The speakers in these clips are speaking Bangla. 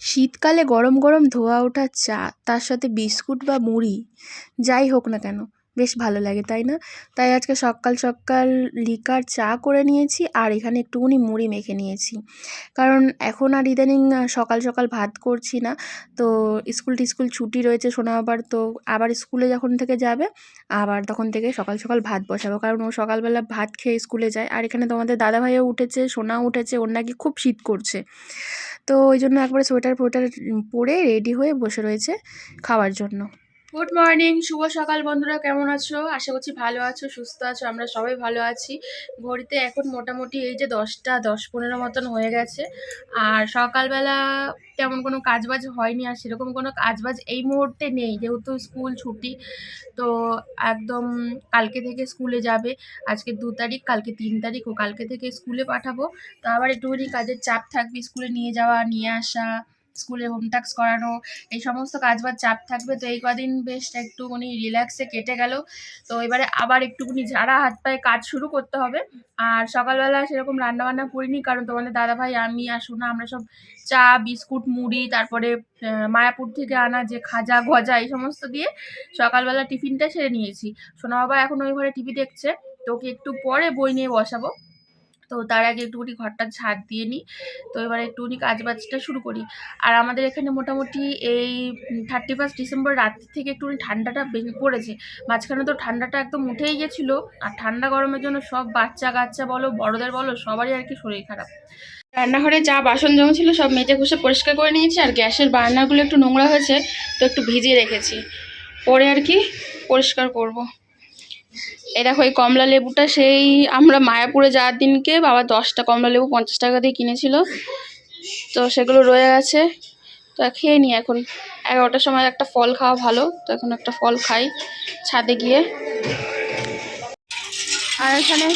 শীতকালে গরম গরম ধোয়া ওঠা চা, তার সাথে বিস্কুট বা মুড়ি, যাই হোক না কেন বেশ ভালো লাগে, তাই না? তাই আজকে সকাল সকাল লিকার চা করে নিয়েছি আর এখানে একটুখানি মুড়ি মেখে নিয়েছি। কারণ এখন আর ইদানিং সকাল সকাল ভাত করছি না। তো স্কুল টিস্কুল ছুটি রয়েছে সোনা আবার, তো আবার স্কুলে যখন থেকে যাবে আবার তখন থেকে সকাল সকাল ভাত বসাবো, কারণ ও সকালবেলা ভাত খেয়ে স্কুলে যায়। আর এখানে তোমাদের দাদাভাইও উঠেছে, সোনাও উঠেছে, ওর নাকি খুব শীত করছে। তো ওই জন্য একবারে সোয়েটার ফোয়েটার পরে রেডি হয়ে বসে রয়েছে খাওয়ার জন্য। গুড মর্নিং, শুভ সকাল বন্ধুরা, কেমন আছো? আশা করছি ভালো আছো, সুস্থ আছো। আমরা সবাই ভালো আছি। ঘড়িতে এখন মোটামুটি এই যে 10টা 10-15 মতন হয়ে গেছে। আর সকালবেলা তেমন কোনো কাজবাজ হয়নি, আর সেরকম কোনো কাজবাজ এই মুহূর্তে নেই, যেহেতু স্কুল ছুটি। তো একদম কালকে থেকে স্কুলে যাবে। আজকে 2 তারিখ, কালকে 3 তারিখ, ও কালকে থেকে স্কুলে পাঠাবো। তো আবার একটুখানি কাজের চাপ থাকবে, স্কুলে নিয়ে যাওয়া নিয়ে আসা, স্কুলে হোম টাস্ক করানো, এই সমস্ত কাজবাজ চাপ থাকবে। তো এই কদিন বেশ একটুখানি রিল্যাক্সে কেটে গেল। তো এবারে আবার একটুখানি ঝাড়া হাত পায়ে কাজ শুরু করতে হবে। আর সকালবেলা সেরকম রান্নাবান্না করিনি, কারণ তোমাদের দাদাভাই, আমি আর সোনা আমরা সব চা বিস্কুট মুড়ি, তারপরে মায়াপুর থেকে আনা যে খাজা গজা, এই সমস্ত দিয়ে সকালবেলা টিফিনটা সেরে নিয়েছি। সোনা বাবা এখন ওই ঘরে টিভি দেখছে, তো ওকে একটু পরে বই নিয়ে বসাবো। তো তার আগে একটুখানি ঘরটা ঝাড় দিয়ে নিই। তো এবারে একটুখানি কাজবাজটা শুরু করি। আর আমাদের এখানে মোটামুটি এই 31 ডিসেম্বর রাত্রি থেকে একটুখানি ঠান্ডাটা পড়েছে। মাঝখানে তো ঠান্ডাটা একদম উঠেই গেছিলো। আর ঠান্ডা গরমের জন্য সব বাচ্চা কাচ্চা বলো, বড়দের বলো, সবারই আর কি শরীর খারাপ। রান্নাঘরে যা বাসন জমেছিল সব মেজে ঘষে পরিষ্কার করে নিয়েছি। আর গ্যাসের বার্নারগুলো একটু নোংরা হয়েছে, তো একটু ভিজিয়ে রেখেছি, পরে আর কি পরিষ্কার করব। এই দেখো, এই কমলা লেবুটা সেই আমরা মায়াপুরে যাওয়ার দিনকে বাবা 10টা কমলা লেবু 50 টাকা দিয়ে কিনেছিল, তো সেগুলো রয়ে গেছে। তো খেয়ে নিই এখন। 11টার সময় একটা ফল খাওয়া ভালো, তো এখন একটা ফল খাই ছাদে গিয়ে। আর এখানে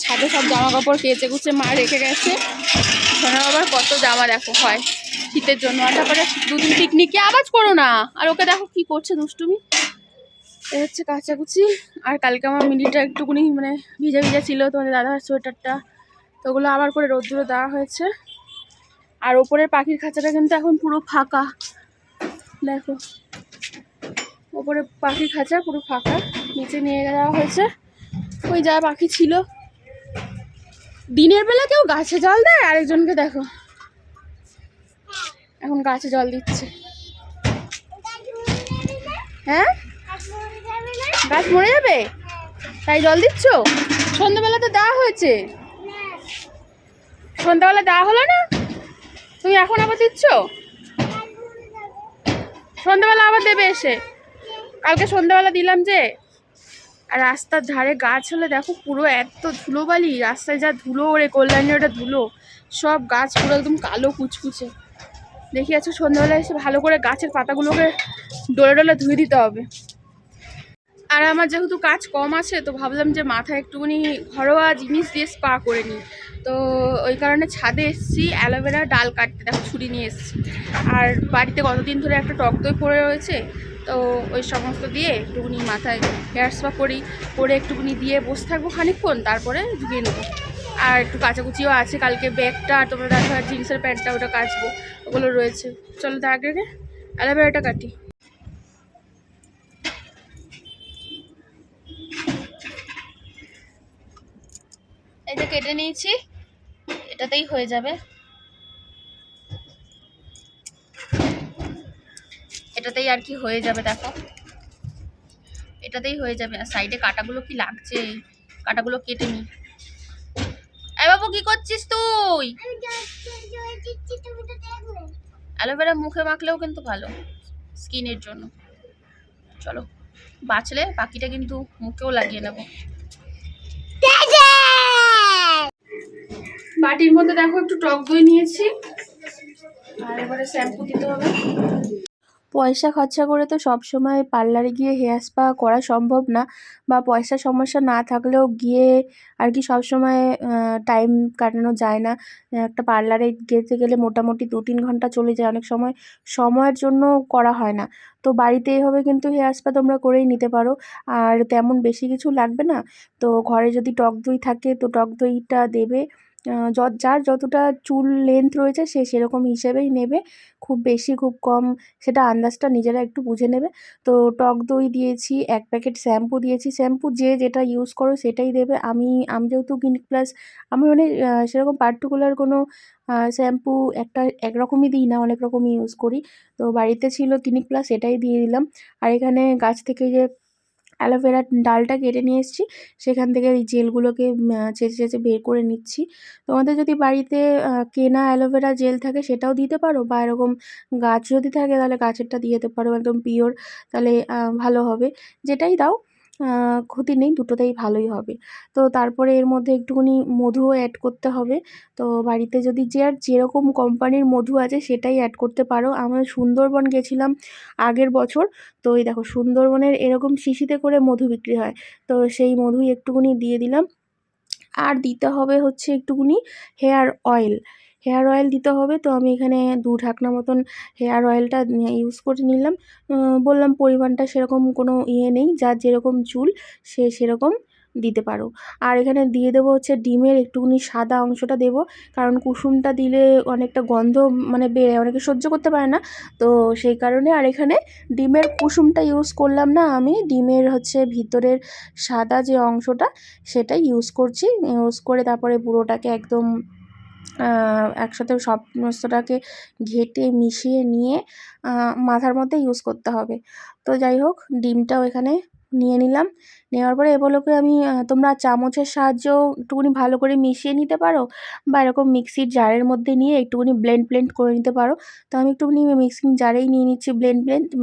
ছাদে সব জামা কাপড় কেচে কুচে মা রেখে গেছে। সোনা আবার কত জামা দেখো হয় শীতের জন্য। আর তারপরে দুদিন পিকনিকে আওয়াজ করো না। আর ওকে দেখো কি করছে দুষ্টুমি। এ হচ্ছে কাচাকুচি। আর কালকে আমার মিনিটা একটুকুনি মানে ভিজা ভিজা ছিল, তোমাদের দাদার সোয়েটারটা, তো ওগুলো আবার করে রোদ্দুরে দেওয়া হয়েছে। আর ওপরের পাখির খাঁচাটা কিন্তু এখন পুরো ফাঁকা, দেখো ওপরে পাখির খাঁচা পুরো ফাঁকা, নিচে নিয়ে যাওয়া হয়েছে। ওই যা পাখি ছিল। দিনের বেলা কেউ গাছে জল দেয়, আরেকজনকে দেখো এখন গাছে জল দিচ্ছে। হ্যাঁ, গাছ মরে যাবে তাই জল দিচ্ছ? সন্ধ্যাবেলা তো দেওয়া হয়েছে, সন্ধ্যাবেলা দেওয়া হলো না, তুমি এখন আবার দিচ্ছ? সন্ধ্যাবেলা আবার দেবে এসে। কালকে সন্ধ্যাবেলা দিলাম যে। আর রাস্তার ধারে গাছ হলে দেখো পুরো এত ধুলোবালি, রাস্তায় যা ধুলো ওরে, কল্যাণী ওটা ধুলো, সব গাছ পুরো একদম কালো কুচকুচে। দেখি আছো সন্ধ্যাবেলা এসে ভালো করে গাছের পাতাগুলোকে ডলে ডলে ধুয়ে দিতে হবে। আর আমার যেহেতু কাজ কম আছে, তো ভাবলাম যে মাথায় একটুখানি ঘরোয়া জিনিস দিয়ে স্পা করে নিই। তো ওই কারণে ছাদে এসেছি অ্যালোভেরা ডাল কাটতে, দেখো ছুরি নিয়ে এসেছি। আর বাড়িতে কতদিন ধরে একটা টক দই পড়ে রয়েছে, তো ওই সমস্ত দিয়ে একটুখানি মাথায় হেয়ার স্পা করি, করে একটুখানি দিয়ে বসে থাকবো খানিকক্ষণ, তারপরে ধুয়ে নেবো। আর একটু কাচাকুচিও আছে, কালকে ব্যাগটা আর তোমরা দেখা জিন্সের প্যান্টটা ওটা কাচবো, ওগুলো রয়েছে। চলো তার আগে অ্যালোভেরাটা কাটি। এই যে কেটে নিয়েছি, এটাতেই হয়ে যাবে, এটাতেই আর কি হয়ে যাবে, দেখো এটাতেই হয়ে যাবে। আর সাইডে কাটাগুলো কি লাগছে, কাটাগুলো কেটে নি। এই বাবু কি করছিস তুই? অ্যালোভেরা মুখে মাখলেও কিন্তু ভালো স্কিনের জন্য। চলো বাঁচলে বাকিটা কিন্তু মুখেও লাগিয়ে নেবো। বাটির মধ্যে দেখো একটু টক দই নিয়েছি, আর এবারে শ্যাম্পু দিতে হবে। পয়সা খরচা করে তো সব সময় পার্লারে গিয়ে হেয়ার স্পা করা সম্ভব না, বা পয়সার সমস্যা না থাকলেও গিয়ে আর কি সব সময় টাইম কাটানো যায় না। একটা পার্লারে যেতে গেলে মোটামুটি 2-3 ঘন্টা চলে যায়, অনেক সময় সময়ের জন্য করা হয় না। তো বাড়িতে এভাবে কিন্তু হেয়ার স্পা তোমরা করেই নিতে পারো, আর তেমন বেশি কিছু লাগবে না। তো ঘরে যদি টক দই থাকে তো টক দইটা দেবে, যার যতটা চুল লেন্থ রয়েছে সে সেরকম হিসেবেই নেবে, খুব বেশি খুব কম সেটা আন্দাজটা নিজেরা একটু বুঝে নেবে। তো টক দই দিয়েছি, 1 প্যাকেট শ্যাম্পু দিয়েছি, শ্যাম্পু যে যেটা ইউজ করো সেটাই দেবে। আমি যেহেতু ক্লিনিক প্লাস, আমি মানে সেরকম পার্টিকুলার কোনো শ্যাম্পু একরকমই দিই না, অনেক রকমই ইউজ করি। তো বাড়িতে ছিল ক্লিনিক প্লাস, এটাই দিয়ে দিলাম। আর এখানে গাছ থেকে যে অ্যালোভেরার ডালটা কেটে নিয়ে এসেছি, সেখান থেকে এই জেলগুলোকে চেঁচে চেঁচে বের করে নিচ্ছি। তোমাদের যদি বাড়িতে কেনা অ্যালোভেরা জেল থাকে সেটাও দিতে পারো, বা এরকম গাছ যদি থাকে তাহলে গাছেরটা দিয়ে যেতে পারো, একদম পিওর, তাহলে ভালো হবে। যেটাই দাও ক্ষতি নেই, দুটোতেই ভালোই হবে। তো তারপরে এর মধ্যে একটুখানি মধুও অ্যাড করতে হবে। তো বাড়িতে যদি যার যেরকম কোম্পানির মধু আছে সেটাই অ্যাড করতে পারো। আমরা সুন্দরবন গেছিলাম আগের বছর, তো এই দেখো সুন্দরবনের এরকম শিশিতে করে মধু বিক্রি হয়, তো সেই মধুই একটুখানি দিয়ে দিলাম। আর দিতে হবে হচ্ছে একটুখানি হেয়ার অয়েল, হেয়ার অয়েল দিতে হবে। তো আমি এখানে 2 ঢাকনা মতন হেয়ার অয়েলটা ইউজ করে নিলাম। বললাম পরিমাণটা সেরকম কোনো নেই, যার যেরকম চুল সে সেরকম দিতে পারো। আর এখানে দিয়ে দেবো হচ্ছে ডিমের একটুখানি সাদা অংশটা দেবো, কারণ কুসুমটা দিলে অনেকটা গন্ধ মানে বেড়ে, অনেকে সহ্য করতে পারে না, তো সেই কারণে। আর এখানে ডিমের কুসুমটা ইউজ করলাম না, আমি ডিমের হচ্ছে ভিতরের সাদা যে অংশটা সেটাই ইউজ করছি। ইউজ করে তারপরে পুরোটাকে একদম একসাথে সমস্তটাকে ঘেঁটে মিশিয়ে নিয়ে মাথার মধ্যে ইউজ করতে হবে। তো যাই হোক, ডিমটাও এখানে নিয়ে নিলাম। নেওয়ার পরে এগুলোকে আমি তোমরা চামচের সাহায্যেও একটুখানি ভালো করে মিশিয়ে নিতে পারো, বা এরকম মিক্সির জারের মধ্যে নিয়ে একটুখানি ব্লেন্ড করে নিতে পারো। তো আমি একটুখানি মিক্সিং জারেই নিয়ে নিচ্ছি,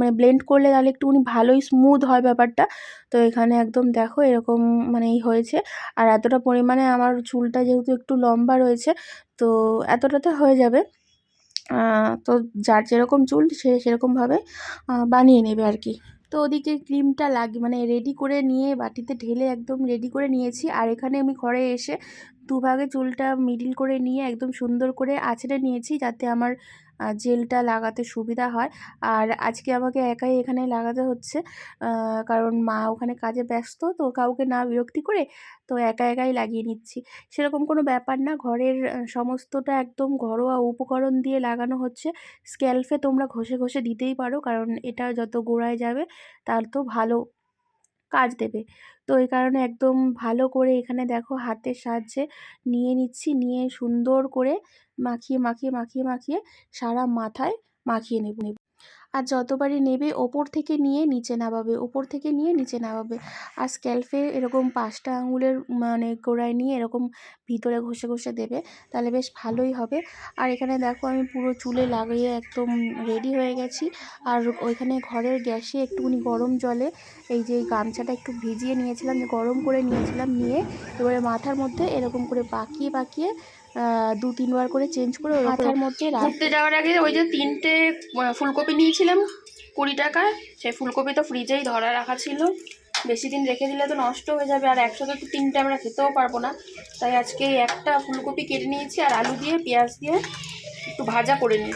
মানে ব্লেন্ড করলে তাহলে একটুখানি ভালোই স্মুথ হয় ব্যাপারটা। তো এখানে একদম দেখো এরকম মানেই হয়েছে। আর এতটা পরিমাণে আমার চুলটা যেহেতু একটু লম্বা রয়েছে, তো এতটাতে হয়ে যাবে। তো যার যেরকম চুল সে সেরকমভাবে বানিয়ে নেবে আর কি। তো ওদিকে ক্রিমটা মানে রেডি করে নিয়ে বাটিতে ঢেলে একদম রেডি করে নিয়েছি। আর এখানে আমি ঘরে এসে দুভাগে চুলটা মিডিল করে নিয়ে একদম সুন্দর করে আঁচড়ে নিয়েছি, যাতে আমার জেলটা লাগাতে সুবিধা হয়। আর আজকে আমাকে একাই এখানে লাগাতে হচ্ছে, কারণ মা ওখানে কাজে ব্যস্ত, তো কাউকে না বিরক্তি করে তো একাই লাগিয়ে নিচ্ছি। সেরকম কোনো ব্যাপার না, ঘরের সমস্তটা একদম ঘরোয়া উপকরণ দিয়ে লাগানো হচ্ছে। স্ক্যাল্পে তোমরা ঘষে ঘষে দিতেই পারো, কারণ এটা যত গোড়ায় যাবে তার তো ভালো কাজ দেবে। তো এই কারণে একদম ভালো করে এখানে দেখো হাতের সাহায্যে নিয়ে নিচ্ছি, নিয়ে সুন্দর করে মাখিয়ে সারা মাথায় মাখিয়ে নেব। আর যতবারই নেবে ওপর থেকে নিয়ে নিচে নামাবে, ওপর থেকে নিয়ে নিচে নামাবে। আর স্ক্যাল্পে এরকম 5টা আঙুলের মানে গোড়ায় নিয়ে এরকম ভিতরে ঘষে ঘষে দেবে, তাহলে বেশ ভালোই হবে। আর এখানে দেখো আমি পুরো চুলে লাগিয়ে একদম রেডি হয়ে গেছি। আর ওইখানে ঘরের গ্যাসে একটুখানি গরম জলে এই যে গামছাটা একটু ভিজিয়ে নিয়েছিলাম, গরম করে নিয়েছিলাম, নিয়ে এবারে মাথার মধ্যে এরকম করে পাকিয়ে 2-3 বার করে চেঞ্জ করে মাথার মধ্যে ঘুরতে যাওয়ার আগে ওই যে 3টে ফুলকপি নিয়েছিলাম 20 টাকায়, সেই ফুলকপি তো ফ্রিজেই ধরা রাখা ছিল, বেশি দিন রেখে দিলে তো নষ্ট হয়ে যাবে, আর একসাথে তো 3টে আমরা খেতেও পারবো না। তাই আজকে একটা ফুলকপি কেটে নিয়েছি, আর আলু দিয়ে পেঁয়াজ দিয়ে একটু ভাজা করে নিই।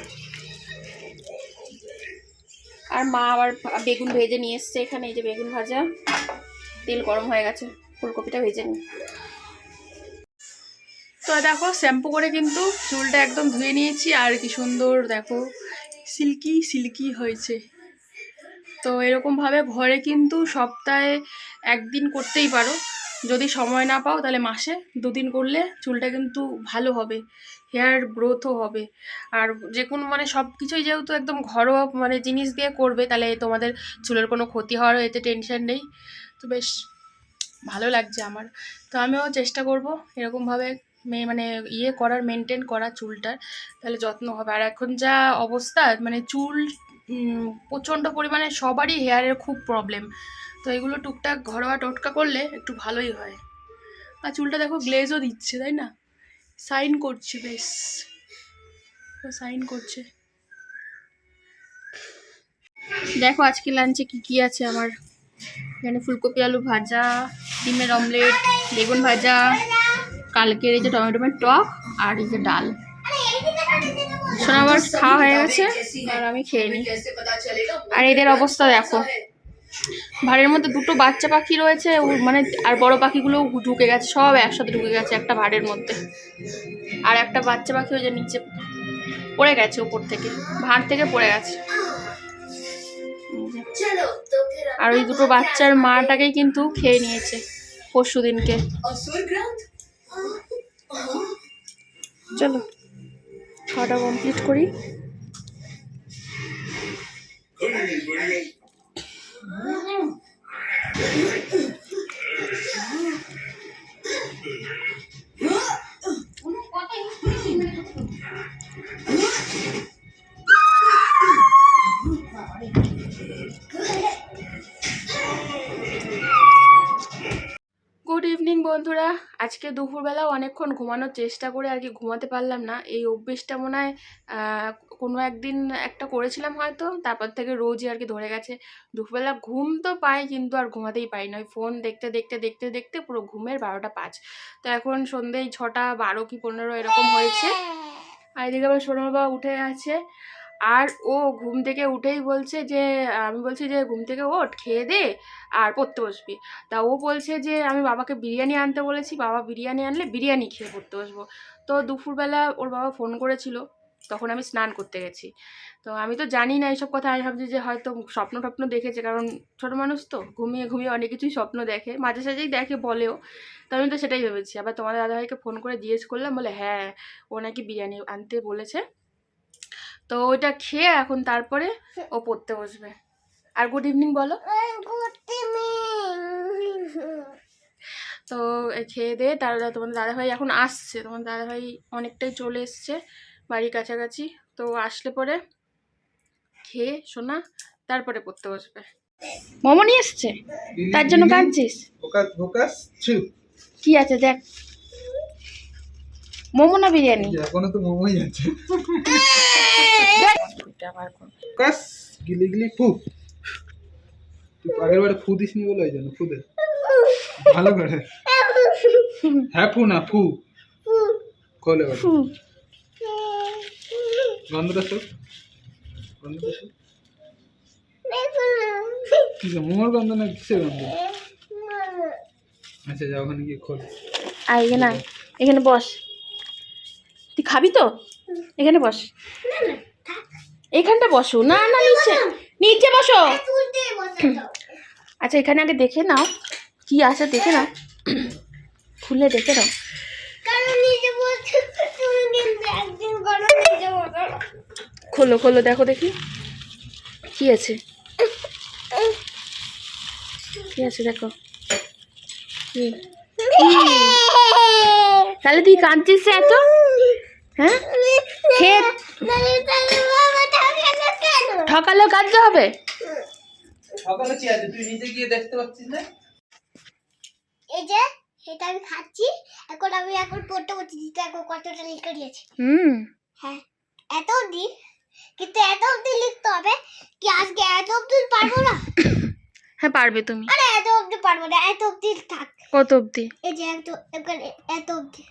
আর মা আবার বেগুন ভেজে নিয়ে এসছে এখানে, এই যে বেগুন ভাজা, তেল গরম হয়ে গেছে, ফুলকপিটা ভেজে নিই। তো দেখো শ্যাম্পু করে কিন্তু চুলটা একদম ধুয়ে নিয়েছি, আর কি সুন্দর দেখো সিল্কি হয়েছে। তো এরকমভাবে ঘরে কিন্তু সপ্তাহে 1 দিন করতেই পারো, যদি সময় না পাও তাহলে মাসে 2 দিন করলে চুলটা কিন্তু ভালো হবে, হেয়ার গ্রোথও হবে। আর যে কোনো মানে সব কিছুই যেহেতু একদম ঘরোয়া মানে জিনিস দিয়ে করবে, তাহলে তোমাদের চুলের কোনো ক্ষতি হওয়ারও এতে টেনশন নেই। তো বেশ ভালো লাগছে আমার। তো আমিও চেষ্টা করব এরকমভাবে মানে মেনটেন করা চুলটার, তাহলে যত্ন হবে। আর এখন যা অবস্থা মানে চুল প্রচণ্ড পরিমাণে সবারই হেয়ারের খুব প্রবলেম, তো এগুলো টুকটাক ঘরোয়া টোটকা করলে একটু ভালোই হয়। আর চুলটা দেখো গ্লেজও দিচ্ছে, তাই না, শাইন করছে, বেশ শাইন করছে। দেখো আজকে লাঞ্চে কি আছে আমার, এখানে ফুলকপি আলু ভাজা, ডিমের অমলেট, বেগুন ভাজা, কালকের এই যে টমেটো টক, আর এই যে ডাল। সোনাবার খাওয়া হয়ে গেছে, আর আমি খেয়ে নিই। আর এদের অবস্থা দেখো, ভাঁড়ের মধ্যে দুটো বাচ্চা পাখি রয়েছে, মানে আর বড় পাখিগুলো ঢুকে গেছে, সব একসাথে ঢুকে গেছে একটা ভাঁড়ের মধ্যে। আর একটা বাচ্চা পাখি ওই যে নিচে পড়ে গেছে, উপর থেকে ভাঁড় থেকে পড়ে গেছে। আর ওই দুটো বাচ্চার মাটাকেই কিন্তু খেয়ে নিয়েছে পরশু দিনকে। চলো খাওয়াটা কমপ্লিট করি। গুড ইভিনিং বন্ধুরা। আজকে দুপুরবেলা অনেকক্ষণ ঘুমানোর চেষ্টা করে আর কি ঘুমাতে পারলাম না। এই অভ্যেসটা মনে হয় কোনো একদিন একটা করেছিলাম হয়তো, তারপর থেকে রোজই আর কি ধরে গেছে। দুপুরবেলা ঘুম তো পাই কিন্তু আর ঘুমাতেই পাই না, ওই ফোন দেখতে দেখতে দেখতে দেখতে পুরো ঘুমের 12টা 5। তো এখন সন্ধ্যে 6টা 12 কি 15 এরকম হয়েছে। আর এদিকে আবার সোনা বাবা উঠে আছে, আর ও ঘুম থেকে উঠেই বলছে যে, আমি বলছি যে ঘুম থেকে ওঠ খেয়ে দে আর পড়তে বসবি। তা ও বলছে যে আমি বাবাকে বিরিয়ানি আনতে বলেছি, বাবা বিরিয়ানি আনলে বিরিয়ানি খেয়ে পড়তে বসবো। তো দুপুরবেলা ওর বাবা ফোন করেছিল, তখন আমি স্নান করতে গেছি। তো আমি তো জানি না এইসব কথা, আমি ভাবছি যে হয়তো স্বপ্ন টপ্ন দেখেছে, কারণ ছোটো মানুষ তো ঘুমিয়ে ঘুমিয়ে অনেক কিছুই স্বপ্ন দেখে, মাঝে সাঝেই দেখে বলেও। তো আমি তো সেটাই ভেবেছি। আবার তোমাদের দাদাভাইকে ফোন করে জিজ্ঞেস করলাম, বলে হ্যাঁ ও নাকি বিরিয়ানি আনতে বলেছে। তো ওইটা খেয়ে এখন তারপরে ও পড়তে বসবে। আর গুড ইভিনিং বলো। তো খেয়ে দিয়ে তারা, তোমাদের দাদাভাই এখন আসছে, তোমাদের দাদাভাই অনেকটাই চলে এসছে বাড়ির কাছাকাছি। তো আসলে পরে খেয়ে শোনা তারপরে পড়তে বসবে। মোমো নিয়ে এসছে, তার জন্য কাঁদছিস? কি আছে দেখ, মোমো না বিরিয়ানি? এখনো তো মোমোই আছে। গিলি গিলি ফু, তুই আগের বারে ফু দিসনি বলে ওই জন্য ফু দে ভালো করে। হ্যাঁ ফু না ফু খোলে ফু। গন্ধটা শোক, গন্ধটা শোক। কি মোমোর গন্ধ না কিসের গন্ধ? আচ্ছা যা ওখানে গিয়ে খোল। আয় না, এখানে বস। তুই খাবি তো? এখানে বস, এখানটা বসো। না না নিচে, নিচে বসো। আচ্ছা এখানে আগে দেখে নাও কি আছে, দেখে নাও, খুলে দেখে নাও। খোলো খোলো, দেখো দেখি কি আছে, কি আছে দেখো। কি তাহলে তুই কাঁদছিস এত? হ্যাঁ খেয়ে ঠকালেও কাঁদতে হবে? সকালে কি আছে তুই নিজে গিয়ে দেখতে পাচ্ছিস না? এই যে এটা আমি খাচ্ছি, এখন আমি পড়তে বসছি। দেখো কতটা লিখে দিয়েছি। হ্যাঁ এত অবধি, কিন্তু এত অবধি লিখতে হবে কি আজকে এত অবধি পারবো না? হ্যাঁ পারবে তুমি। আরে এত অবধি পারবো না, এত অবধি থাক। কত অবধি? এই যে এখানে এত অবধি।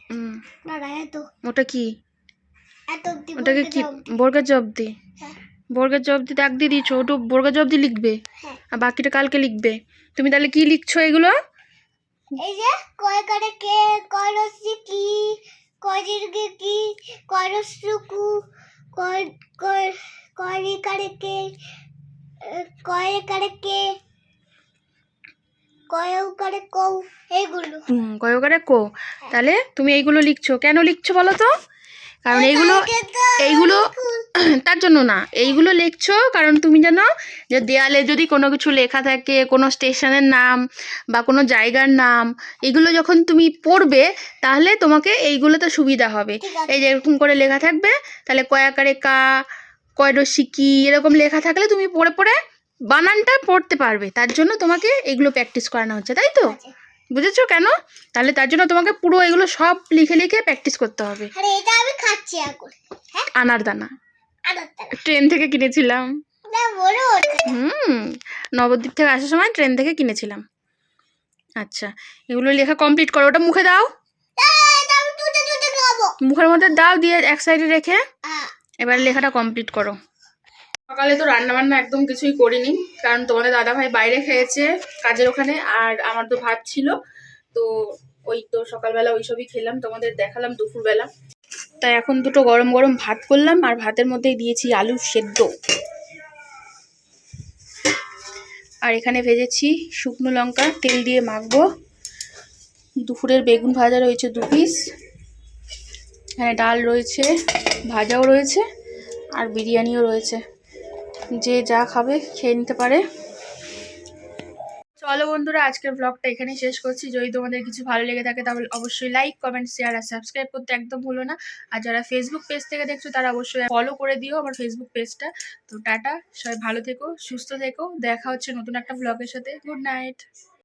না না এত। ওটা কি? এত অবধি। ওটাকে কি বর্গের অবধি? হ্যাঁ বর্গের অবধি দাগ দিয়ে দিয়েছো, ওটা বর্গের অবধি লিখবে। হ্যাঁ। আর বাকিটা কালকে লিখবে। তুমি তাহলে কি লিখছো এগুলো? এই যে কয় করে কে, কয় রসি কি, কয় দীর্ঘে কি, কয় রসুকু, কয় কয় কয় রিকারে কে, কয় করে কে, কয় করে কও, এইগুলো। কয় করে কো। তাহলে তুমি এইগুলো লিখছো, কেন লিখছো বলো তো? কারণ এইগুলো তার জন্য না, এইগুলো লিখছো কারণ তুমি জানো যে দেয়ালে যদি কোনো কিছু লেখা থাকে, কোনো স্টেশনের নাম বা কোনো জায়গার নাম, এগুলো যখন তুমি পড়বে তাহলে তোমাকে এইগুলোতে সুবিধা হবে। এই যে এরকম করে লেখা থাকবে, তাহলে কয়াকারে কা, কয় রসি কি, এরকম লেখা থাকলে তুমি পড়ে পড়ে বানানটা পড়তে পারবে। তার জন্য তোমাকে এগুলো প্র্যাকটিস করানো হচ্ছে, তাই তো? বুঝেছো কেন? তাহলে তার জন্য তোমাকে পুরো এগুলো সব লিখে লিখে প্র্যাকটিস করতে হবে। আরে এটা আমি খাচ্ছি এখন। হ্যাঁ আনার দানা আনার দানা ট্রেন থেকে কিনেছিলাম। না বড় নবদ্বীপ থেকে আসার সময় ট্রেন থেকে কিনেছিলাম। আচ্ছা এগুলো লেখা কমপ্লিট করো, ওটা মুখে দাও, আমি তুতে তুতে খাবো। মুখের মধ্যে দাও, দিয়ে এক সাইডে রেখে এবার লেখাটা কমপ্লিট করো। সকালে তো রান্না বান্না একদম কিছুই করিনি, কারণ তোমাদের দাদাভাই বাইরে খেয়েছে কাজের ওখানে, আর আমার তো ভাত ছিল, তো ওই তো সকালবেলা ওইসবই খেলাম, তোমাদের দেখালাম দুপুরবেলা। তাই এখন দুটো গরম গরম ভাত করলাম, আর ভাতের মধ্যেই দিয়েছি আলু সেদ্ধ, আর এখানে ভেজেছি শুকনো লঙ্কা, তেল দিয়ে মাখবো। দুপুরের বেগুন ভাজা রয়েছে 2 পিস, এখানে ডাল রয়েছে, ভাজাও রয়েছে, আর বিরিয়ানিও রয়েছে, যে যা খাবে খেয়ে নিতে পারে। চলো বন্ধুরা, আজকের ব্লগটা এখানেই শেষ করছি। যদি তোমাদের কিছু ভালো লেগে থাকে তাহলে অবশ্যই লাইক, কমেন্ট, শেয়ার আর সাবস্ক্রাইব করতে একদম ভুলো না। আর যারা ফেসবুক পেজ থেকে দেখছো তারা অবশ্যই ফলো করে দিও আমার ফেসবুক পেজটা। তো টাটা, সবাই ভালো থেকো, সুস্থ থেকো, দেখা হচ্ছে নতুন একটা ব্লগের সাথে। Good night.